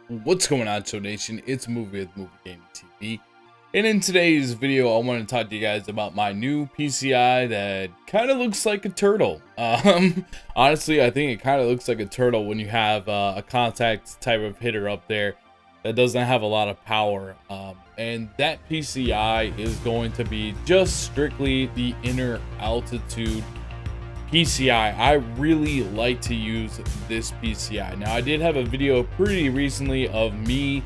What's going on, Show Nation? It's Movie with Movie Gaming TV, and in today's video, I want to talk to you guys about my new PCI that kind of looks like a turtle. Honestly, I think it kind of looks like a turtle when you have a contact type of hitter up there that doesn't have a lot of power. And that PCI is going to be just strictly the inner altitude PCI. I really like to use this PCI. Now, I did have a video pretty recently of me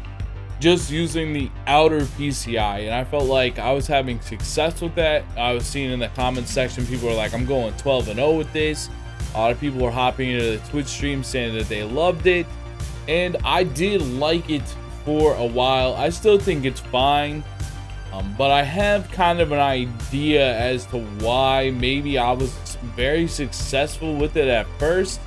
just using the outer PCI, and I felt like I was having success with that. I was seeing in the comment section, people were like, I'm going 12-0 with this. A lot of people were hopping into the Twitch stream saying that they loved it, and I did like it for a while. I still think it's fine. But I have kind of an idea as to why maybe I was very successful with it at first,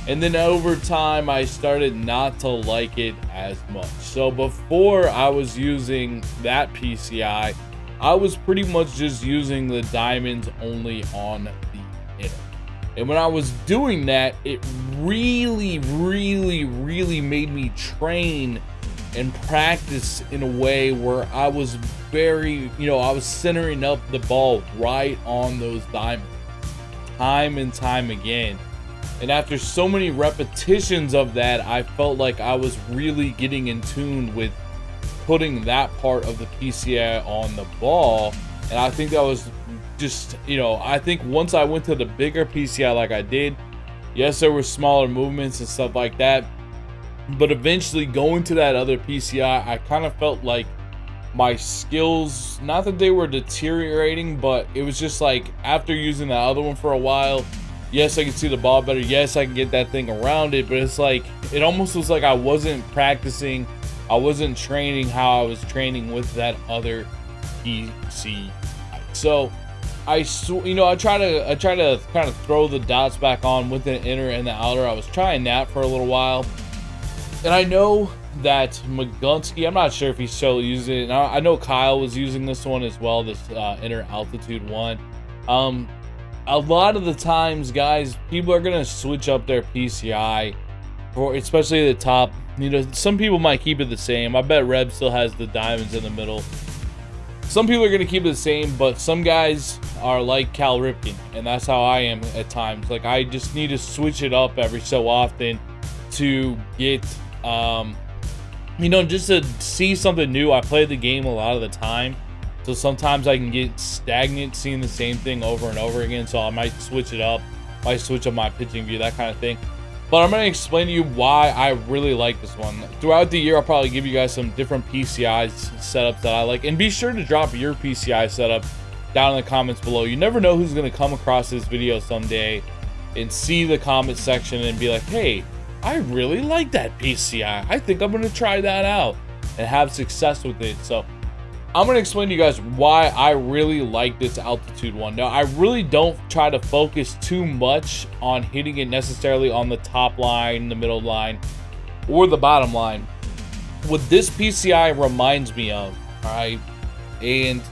and then over time I started not to like it as much. So before I was using that PCI, I was pretty much just using the diamonds only on the inner. And when I was doing that, it really made me train and practice in a way where I was very, I was centering up the ball right on those diamonds time and time again. And after so many repetitions of that, I felt like I was really getting in tune with putting that part of the PCI on the ball. And I think that was just, I think once I went to the bigger PCI like I did, yes, there were smaller movements and stuff like that, but eventually going to that other PCI, I kind of felt like my skills, not that they were deteriorating, but it was just like after using the other one for a while, yes, I can see the ball better, yes, I can get that thing around it, but it's like, it almost was like I wasn't practicing, I wasn't training how I was training with that other PCI. So I try to kind of throw the dots back on with the inner and the outer. I was trying that for a little while. And I know that McGunsky, I'm not sure if he's still using it. I know Kyle was using this one as well, this inner altitude one. A lot of the times, guys, people are going to switch up their PCI, for especially the top. Some people might keep it the same. I bet Reb still has the diamonds in the middle. Some people are going to keep it the same, but some guys are like Cal Ripken, and that's how I am at times. Like, I just need to switch it up every so often to get just to see something new. I play the game a lot of the time, so sometimes I can get stagnant seeing the same thing over and over again, so I might switch it up, might switch up my pitching view, that kind of thing. But I'm going to explain to you why I really like this one. Throughout the year, I'll probably give you guys some different PCI setups that I like, and be sure to drop your PCI setup down in the comments below. You never know who's going to come across this video someday and see the comment section and be like, hey, I really like that PCI. I think I'm going to try that out and have success with it. So I'm going to explain to you guys why I really like this altitude one. Now, I really don't try to focus too much on hitting it necessarily on the top line, the middle line, or the bottom line. What this PCI reminds me of, all right, and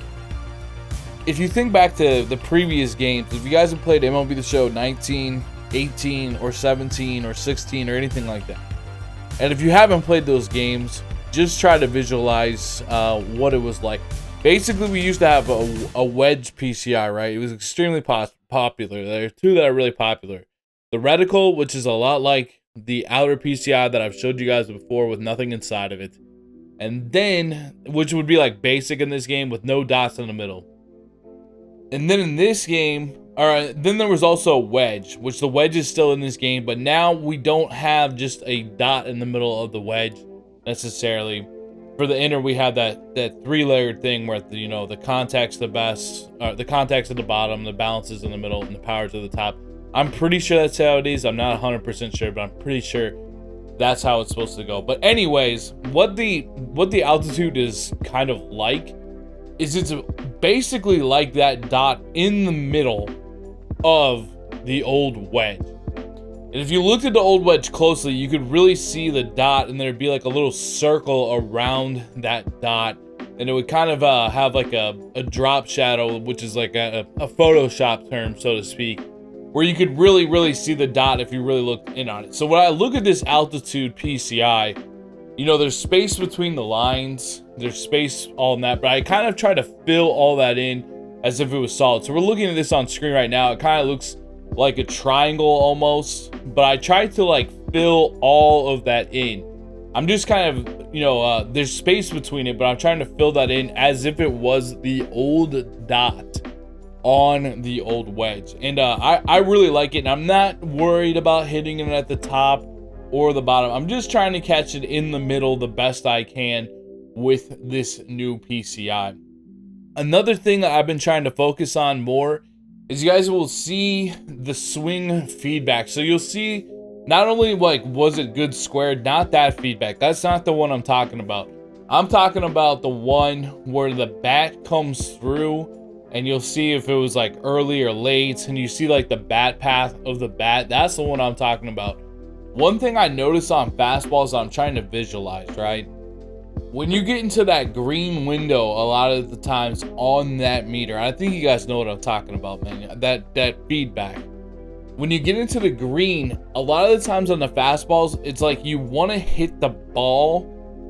if you think back to the previous games, if you guys have played MLB The Show 19, 18 or 17 or 16 or anything like that, and if you haven't played those games, just try to visualize what it was like. Basically, we used to have a wedge PCI, right? It was extremely popular. There are two that are really popular: the reticle, which is a lot like the outer PCI that I've showed you guys before with nothing inside of it, and then which would be like basic in this game with no dots in the middle. And then in this game, then there was also a wedge, which the wedge is still in this game, but now we don't have just a dot in the middle of the wedge necessarily. For the inner, we have that three-layered thing where the contact's the best, the contact's at the bottom, the balance is in the middle, and the power's at the top. I'm pretty sure that's how it is. I'm not 100% sure, but I'm pretty sure that's how it's supposed to go. But anyways, what the altitude is kind of like is it's basically like that dot in the middle of the old wedge. And if you looked at the old wedge closely, you could really see the dot, and there'd be like a little circle around that dot, and it would kind of have like a drop shadow, which is like a Photoshop term, so to speak, where you could really see the dot if you really looked in on it. So when I look at this altitude PCI, you know, there's space between the lines, there's space all in that, but I kind of try to fill all that in as if it was solid. So we're looking at this on screen right now. It kind of looks like a triangle almost, but I tried to like fill all of that in. I'm just kind of, you know, there's space between it, but I'm trying to fill that in as if it was the old dot on the old wedge. And I really like it, and I'm not worried about hitting it at the top or the bottom. I'm just trying to catch it in the middle the best I can with this new PCI. Another thing that I've been trying to focus on more is you guys will see the swing feedback. So you'll see not only like, was it good squared, not that feedback. That's not the one I'm talking about. I'm talking about the one where the bat comes through and you'll see if it was like early or late, and you see like the bat path of the bat. That's the one I'm talking about. One thing I notice on fastballs I'm trying to visualize, right? When you get into that green window a lot of the times on that meter, I think you guys know what I'm talking about, man. That feedback. When you get into the green, a lot of the times on the fastballs, it's like you want to hit the ball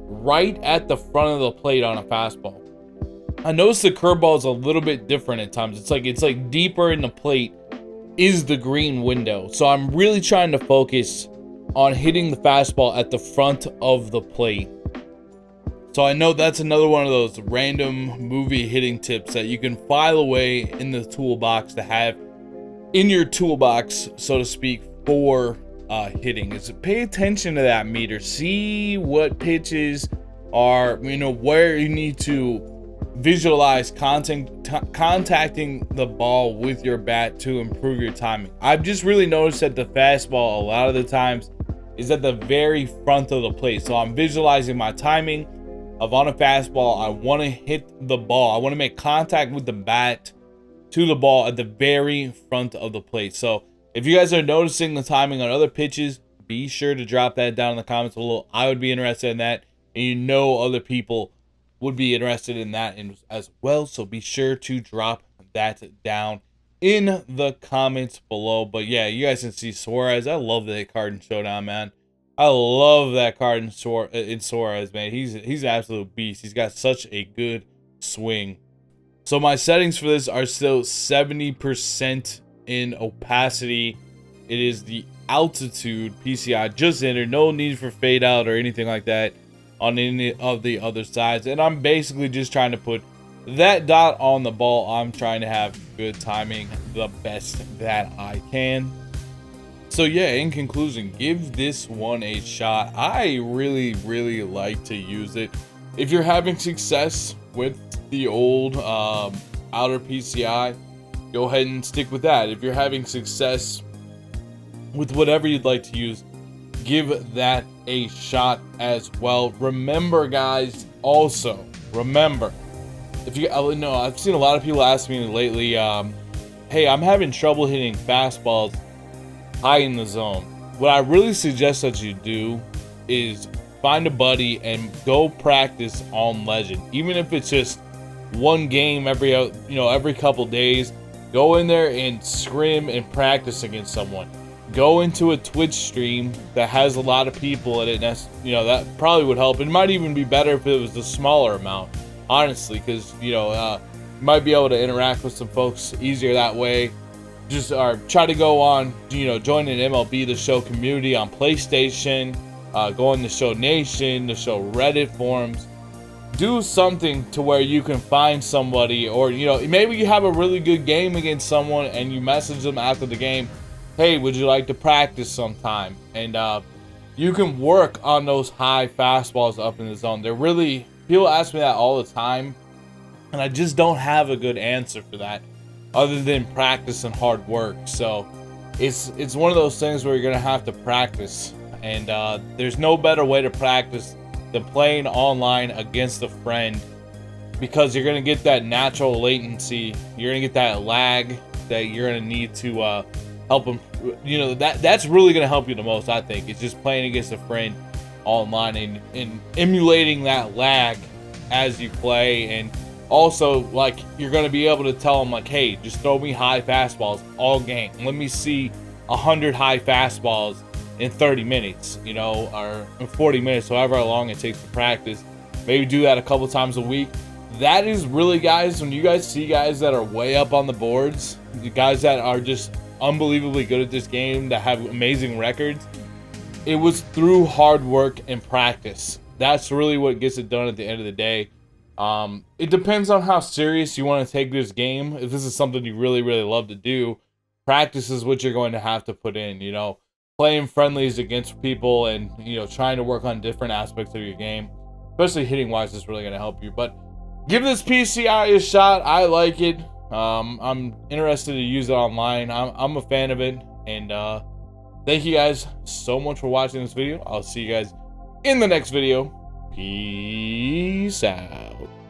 right at the front of the plate on a fastball. I notice the curveball is a little bit different at times. It's like deeper in the plate is the green window. So I'm really trying to focus on hitting the fastball at the front of the plate. So I know that's another one of those random movie hitting tips that you can file away in the toolbox to have in your toolbox, so to speak, for hitting. Is pay attention to that meter. See what pitches are, you know, where you need to visualize contacting the ball with your bat to improve your timing. I've just really noticed that the fastball a lot of the times is at the very front of the plate. So I'm visualizing my timing of on a fastball. I want to hit the ball. I want to make contact with the bat to the ball at the very front of the plate. So if you guys are noticing the timing on other pitches, be sure to drop that down in the comments below. I would be interested in that, and you know other people would be interested in that as well. So be sure to drop that down in the comments below. But yeah, you guys can see Suarez. I love that card in Showdown, man. I love that card in Suarez, man. He's an absolute beast. He's got such a good swing. So my settings for this are still 70% in opacity. It is the altitude PCI just entered. No need for fade out or anything like that on any of the other sides. And I'm basically just trying to put that dot on the ball. I'm trying to have good timing the best that I can. So yeah, in conclusion, give this one a shot. I really like to use it. If you're having success with the old outer PCI, go ahead and stick with that. If you're having success with whatever you'd like to use, give that a shot as well. Remember, guys, also remember, if you know, I've seen a lot of people ask me lately, hey, I'm having trouble hitting fastballs high in the zone. What I really suggest that you do is find a buddy and go practice on Legend. Even if it's just one game every couple days, go in there and scrim and practice against someone. Go into a Twitch stream that has a lot of people in it. That's, you know, that probably would help. It might even be better if it was a smaller amount, honestly, because you might be able to interact with some folks easier that way. Just try to go on, join an MLB The Show community on PlayStation, go on The Show Nation, The Show Reddit forums. Do something to where you can find somebody, or maybe you have a really good game against someone and you message them after the game, hey, would you like to practice sometime? And you can work on those high fastballs up in the zone. People ask me that all the time, and I just don't have a good answer for that other than practice and hard work. So it's one of those things where you're gonna have to practice, and there's no better way to practice than playing online against a friend, because you're gonna get that natural latency, you're gonna get that lag that you're gonna need to help them. That's really gonna help you the most, I think. It's just playing against a friend online and emulating that lag as you play. And also, like, you're gonna be able to tell them, like, hey, just throw me high fastballs all game. Let me see 100 high fastballs in 30 minutes, you know, or in 40 minutes, however long it takes to practice. Maybe do that a couple times a week. That is really, guys, when you guys see guys that are way up on the boards, the guys that are just unbelievably good at this game, that have amazing records, it was through hard work and practice. That's really what gets it done at the end of the day. It depends on how serious you want to take this game. If this is something you really, really love to do, practice is what you're going to have to put in, you know, playing friendlies against people and, you know, trying to work on different aspects of your game, especially hitting wise, is really going to help you. But give this PCI a shot. I like it. I'm interested to use it online. I'm a fan of it. And thank you guys so much for watching this video. I'll see you guys in the next video. Peace out.